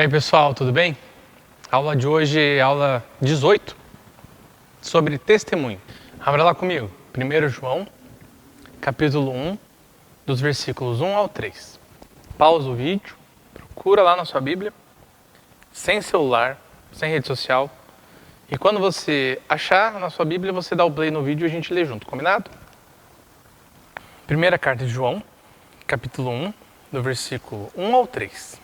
aí pessoal, tudo bem? A aula de hoje é aula 18 sobre testemunho. Abra lá comigo, 1 João, capítulo 1, dos versículos 1 ao 3. Pausa o vídeo, procura lá na sua Bíblia, sem celular, sem rede social. E quando você achar na sua Bíblia, você dá o play no vídeo e a gente lê junto, combinado? Primeira carta de João, capítulo 1, do versículo 1 ao 3.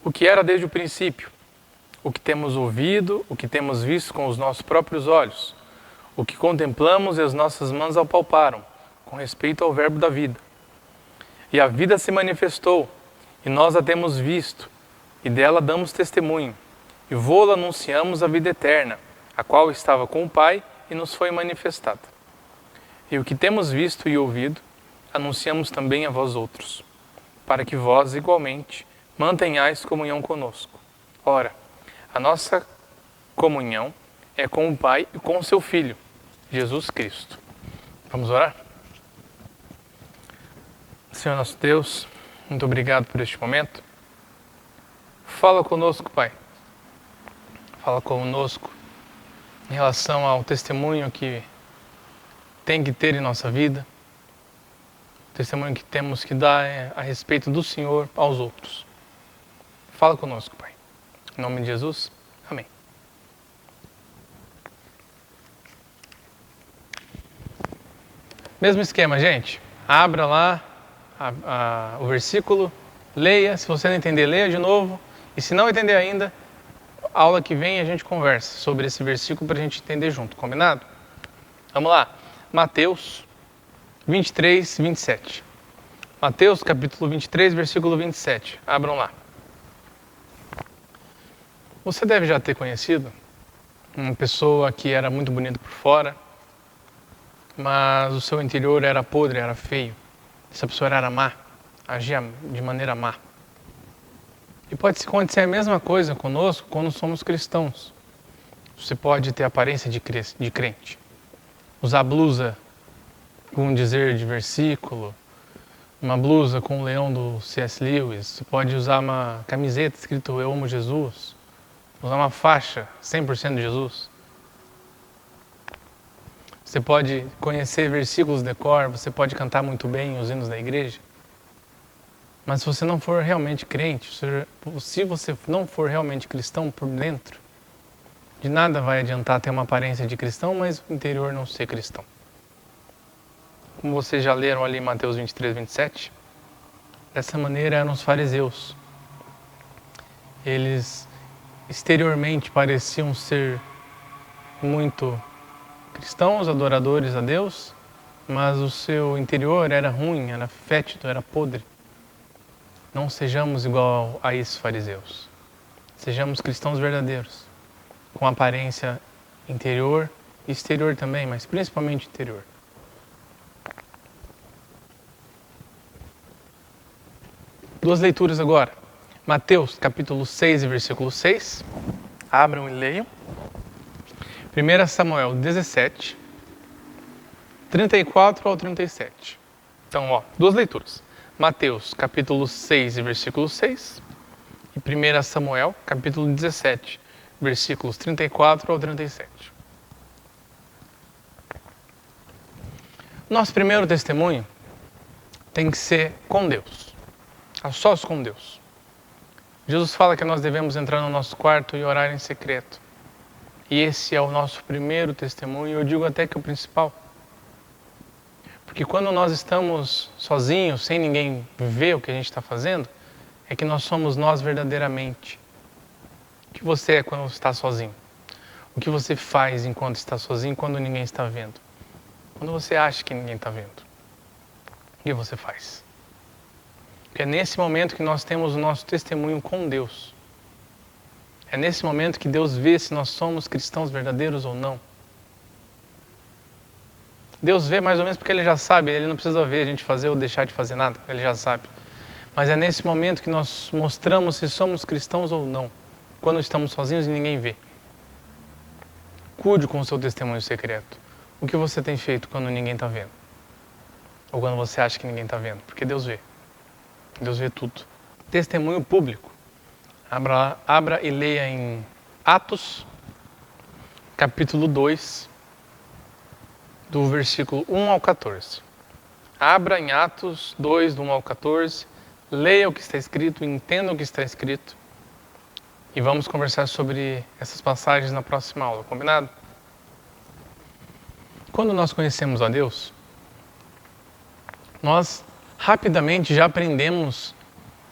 O que era desde o princípio, o que temos ouvido, o que temos visto com os nossos próprios olhos, o que contemplamos e as nossas mãos apalparam, com respeito ao verbo da vida. E a vida se manifestou, e nós a temos visto, e dela damos testemunho, e vô-la anunciamos a vida eterna, a qual estava com o Pai e nos foi manifestada. E o que temos visto e ouvido, anunciamos também a vós outros, para que vós, igualmente, mantenhais comunhão conosco. Ora, a nossa comunhão é com o Pai e com o seu Filho, Jesus Cristo. Vamos orar? Senhor nosso Deus, muito obrigado por este momento. Fala conosco, Pai. Fala conosco em relação ao testemunho que tem que ter em nossa vida. O testemunho que temos que dar a respeito do Senhor aos outros. Fala conosco, Pai. Em nome de Jesus, amém. Mesmo esquema, gente. Abra lá o versículo, leia. Se você não entender, leia de novo. E se não entender ainda, a aula que vem a gente conversa sobre esse versículo para a gente entender junto, combinado? Vamos lá. Mateus 23, 27. Mateus capítulo 23, versículo 27. Abram lá. Você deve já ter conhecido uma pessoa que era muito bonita por fora, mas o seu interior era podre, era feio. Essa pessoa era má, agia de maneira má. E pode acontecer a mesma coisa conosco quando somos cristãos. Você pode ter aparência de crente, usar blusa com dizer de versículo, uma blusa com o leão do C.S. Lewis, você pode usar uma camiseta escrito Eu Amo Jesus, usar uma faixa 100% de Jesus. Você pode conhecer versículos de cor, você pode cantar muito bem os hinos da igreja. Mas se você não for realmente crente, se você não for realmente cristão por dentro, de nada vai adiantar ter uma aparência de cristão, mas o interior não ser cristão. Como vocês já leram ali em Mateus 23, 27, dessa maneira eram os fariseus. Eles exteriormente pareciam ser muito cristãos, adoradores a Deus, mas o seu interior era ruim, era fétido, era podre. Não sejamos igual a esses fariseus. Sejamos cristãos verdadeiros, com aparência interior e exterior também, mas principalmente interior. Duas leituras agora. Mateus, capítulo 6 e versículo 6. Abram e leiam. 1 Samuel 17, 34 ao 37. Então, duas leituras. Mateus, capítulo 6 e versículo 6. E 1 Samuel, capítulo 17, versículos 34 ao 37. Nosso primeiro testemunho tem que ser com Deus. A sós com Deus. Jesus fala que nós devemos entrar no nosso quarto e orar em secreto. E esse é o nosso primeiro testemunho, eu digo até que é o principal. Porque quando nós estamos sozinhos, sem ninguém ver o que a gente está fazendo, é que nós somos nós verdadeiramente. O que você é quando está sozinho? O que você faz enquanto está sozinho, quando ninguém está vendo? Quando você acha que ninguém está vendo, o que você faz? Porque é nesse momento que nós temos o nosso testemunho com Deus. É nesse momento que Deus vê se nós somos cristãos verdadeiros ou não. Deus vê mais ou menos porque Ele já sabe, Ele não precisa ver a gente fazer ou deixar de fazer nada, Ele já sabe. Mas é nesse momento que nós mostramos se somos cristãos ou não, quando estamos sozinhos e ninguém vê. Cuide com o seu testemunho secreto. O que você tem feito quando ninguém está vendo? Ou quando você acha que ninguém está vendo? Porque Deus vê. Deus vê tudo. testemunho público. Abra e leia em Atos, capítulo 2, do versículo 1 ao 14. Abra em Atos 2, do 1 ao 14, leia o que está escrito, entenda o que está escrito e vamos conversar sobre essas passagens na próxima aula, combinado? Quando nós conhecemos a Deus, nós rapidamente já aprendemos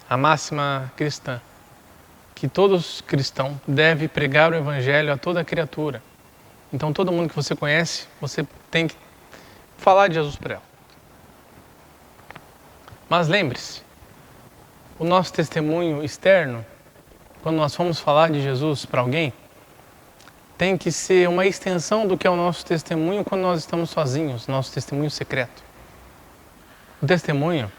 a máxima cristã, que todo cristão deve pregar o Evangelho a toda criatura. Então todo mundo que você conhece, você tem que falar de Jesus para ela. Mas lembre-se, o nosso testemunho externo, quando nós formos falar de Jesus para alguém, tem que ser uma extensão do que é o nosso testemunho quando nós estamos sozinhos, nosso testemunho secreto. O testemunho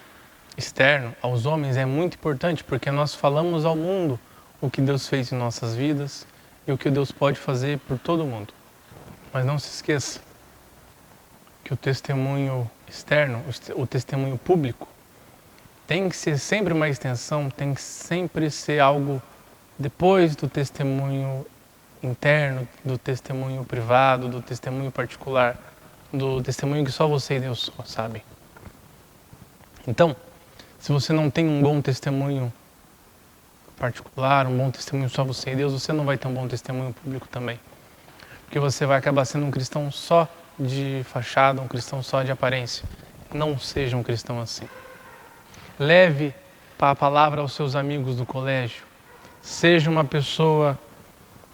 externo aos homens é muito importante porque nós falamos ao mundo o que Deus fez em nossas vidas e o que Deus pode fazer por todo mundo. Mas não se esqueça que o testemunho externo, o testemunho público, tem que ser sempre uma extensão, tem que sempre ser algo depois do testemunho interno, do testemunho privado, do testemunho particular, do testemunho que só você e Deus sabem. Então, se você não tem um bom testemunho particular, um bom testemunho só você e Deus, você não vai ter um bom testemunho público também. Porque você vai acabar sendo um cristão só de fachada, um cristão só de aparência. Não seja um cristão assim. Leve a palavra aos seus amigos do colégio. Seja uma pessoa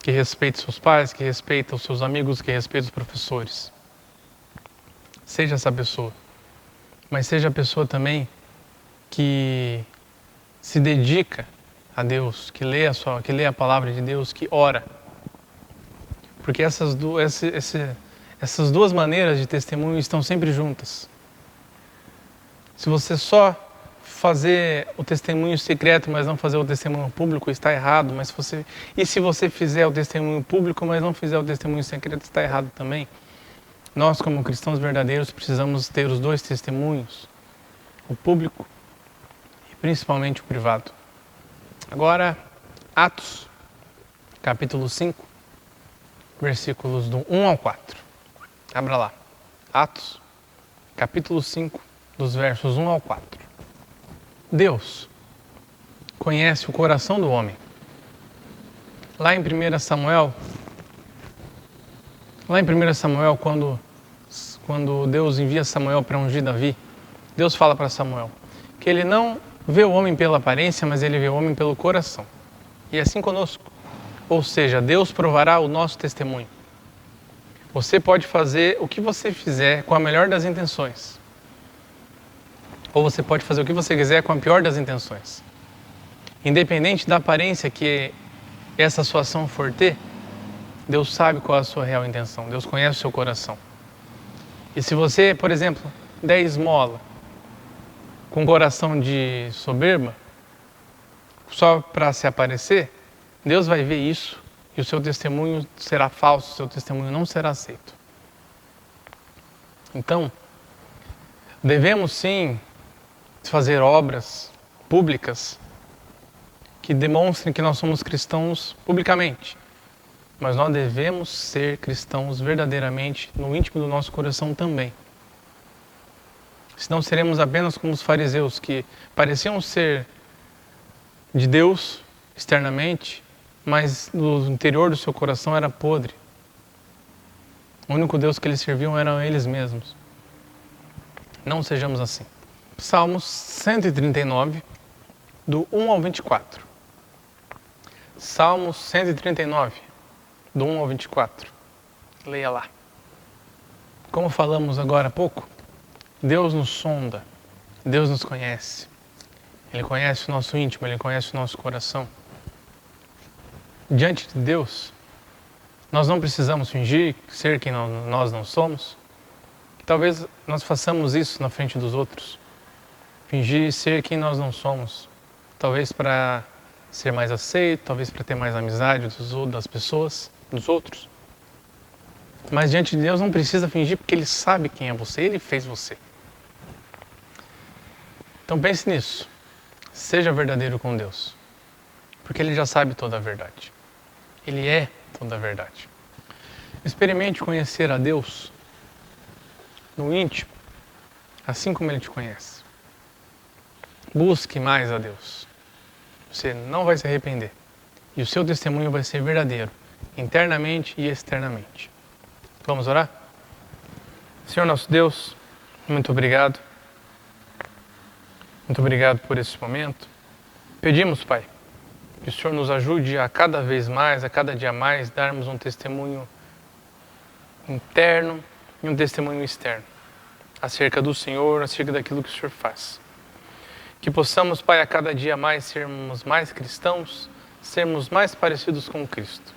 que respeite seus pais, que respeita os seus amigos, que respeita os professores. Seja essa pessoa. Mas seja a pessoa também que se dedica a Deus, que lê a palavra de Deus, que ora. Porque essas duas maneiras de testemunho estão sempre juntas. Se você só fazer o testemunho secreto, mas não fazer o testemunho público, está errado. E se você fizer o testemunho público, mas não fizer o testemunho secreto, está errado também. Nós, como cristãos verdadeiros, precisamos ter os dois testemunhos, o público e principalmente o privado. Agora, Atos, capítulo 5, versículos do 1 ao 4. Abra lá. Atos, capítulo 5, dos versos 1 ao 4. Deus conhece o coração do homem. Lá em 1 Samuel, quando Deus envia Samuel para ungir Davi, Deus fala para Samuel que ele não vê o homem pela aparência, mas ele vê o homem pelo coração. E assim conosco. Ou seja, Deus provará o nosso testemunho. Você pode fazer o que você fizer com a melhor das intenções. Ou você pode fazer o que você quiser com a pior das intenções. Independente da aparência que essa sua ação for ter, Deus sabe qual é a sua real intenção. Deus conhece o seu coração. E se você, por exemplo, der esmola com coração de soberba, só para se aparecer, Deus vai ver isso e o seu testemunho será falso, o seu testemunho não será aceito. Então, devemos sim fazer obras públicas que demonstrem que nós somos cristãos publicamente. Mas nós devemos ser cristãos verdadeiramente no íntimo do nosso coração também. Senão seremos apenas como os fariseus, que pareciam ser de Deus externamente, mas no interior do seu coração era podre. O único Deus que eles serviam eram eles mesmos. Não sejamos assim. Salmos 139, do 1 ao 24. Salmos 139, do 1 ao 24. Leia lá. Como falamos agora há pouco, Deus nos sonda, Deus nos conhece. Ele conhece o nosso íntimo, Ele conhece o nosso coração. Diante de Deus, nós não precisamos fingir ser quem nós não somos. Talvez nós façamos isso na frente dos outros. Fingir ser quem nós não somos. Talvez para ser mais aceito, talvez para ter mais amizade das pessoas, dos outros. Mas diante de Deus não precisa fingir porque Ele sabe quem é você, Ele fez você. Então pense nisso. Seja verdadeiro com Deus, porque Ele já sabe toda a verdade. Ele é toda a verdade. Experimente conhecer a Deus no íntimo, assim como Ele te conhece. Busque mais a Deus. Você não vai se arrepender. E o seu testemunho vai ser verdadeiro, internamente e externamente. Vamos orar? Senhor nosso Deus, muito obrigado. Muito obrigado por esse momento. Pedimos, Pai, que o Senhor nos ajude a cada vez mais, a cada dia mais, darmos um testemunho interno e um testemunho externo acerca do Senhor, acerca daquilo que o Senhor faz. Que possamos, Pai, a cada dia mais sermos mais cristãos, sermos mais parecidos com Cristo.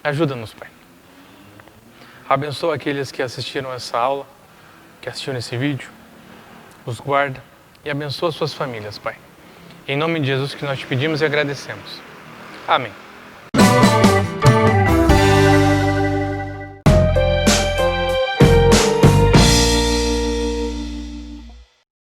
Ajuda-nos, Pai. Abençoa aqueles que assistiram essa aula, que assistiram esse vídeo, os guarda e abençoa suas famílias, Pai. Em nome de Jesus que nós te pedimos e agradecemos. Amém.